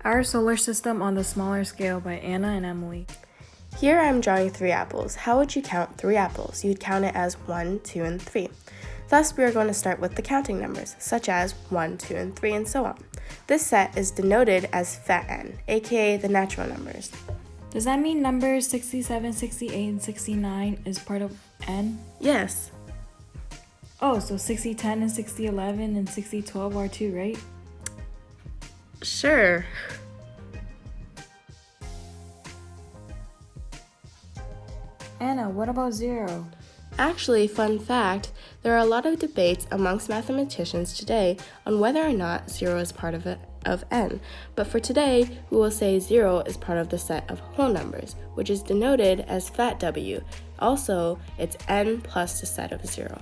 Our solar system on the smaller scale by Anna and Emily. Here I'm drawing 3 apples. How would you count 3 apples? You'd count it as 1, 2, and 3. Thus, we are going to start with the counting numbers, such as 1, 2, and 3, and so on. This set is denoted as fat n, aka the natural numbers. Does that mean numbers 67, 68, and 69 is part of n? Yes. Oh, so 6010 and 6011 and 6012 are too, right? Sure. Anna, what about 0? Actually, fun fact, there are a lot of debates amongst mathematicians today on whether or not 0 is part of n, but for today, we will say 0 is part of the set of whole numbers, which is denoted as fat W. Also, it's n plus the set of 0.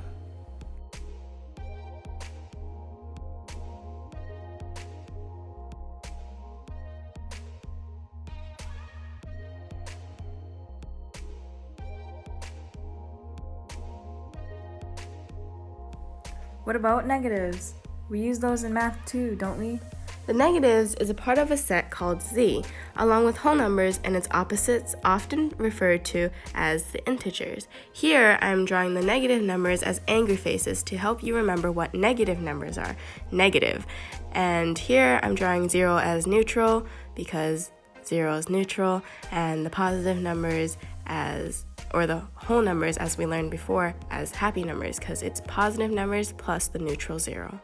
What about negatives? We use those in math too, don't we? The negatives is a part of a set called Z, along with whole numbers and its opposites, often referred to as the integers. Here, I'm drawing the negative numbers as angry faces to help you remember what negative numbers are, negative. And here, I'm drawing 0 as neutral because 0 is neutral, and the positive numbers or the whole numbers, as we learned before, as happy numbers because it's positive numbers plus the neutral 0.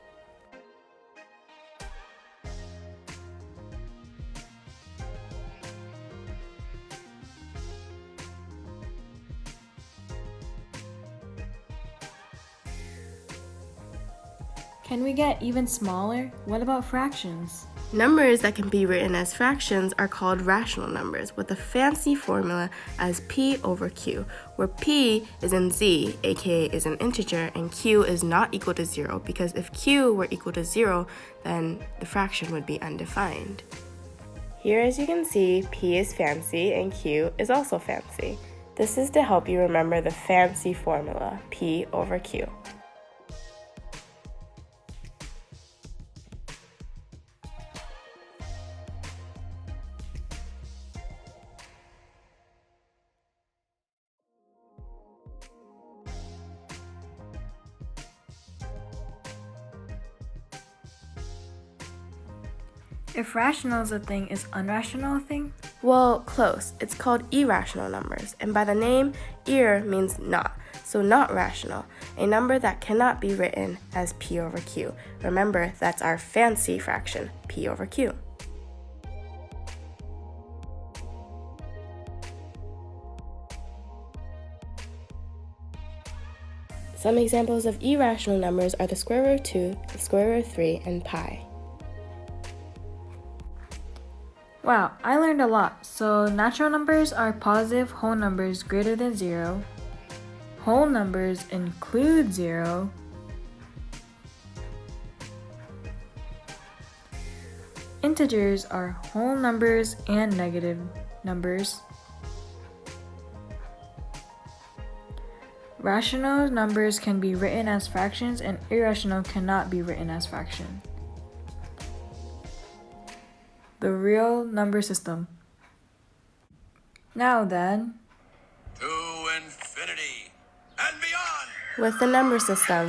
Can we get even smaller? What about fractions? Numbers that can be written as fractions are called rational numbers with a fancy formula as p over q, where p is in z, aka is an integer, and q is not equal to 0, because if q were equal to 0, then the fraction would be undefined. Here, as you can see, p is fancy and q is also fancy. This is to help you remember the fancy formula, p over q. If rational is a thing, is unrational a thing? Well, close. It's called irrational numbers, and by the name, ir means not, so not rational, a number that cannot be written as p over q. Remember, that's our fancy fraction, p over q. Some examples of irrational numbers are the square root of 2, the square root of 3, and pi. Wow, I learned a lot. So natural numbers are positive whole numbers greater than 0. Whole numbers include 0. Integers are whole numbers and negative numbers. Rational numbers can be written as fractions and irrational cannot be written as fractions. The real number system. Now then, to infinity and beyond! With the number system,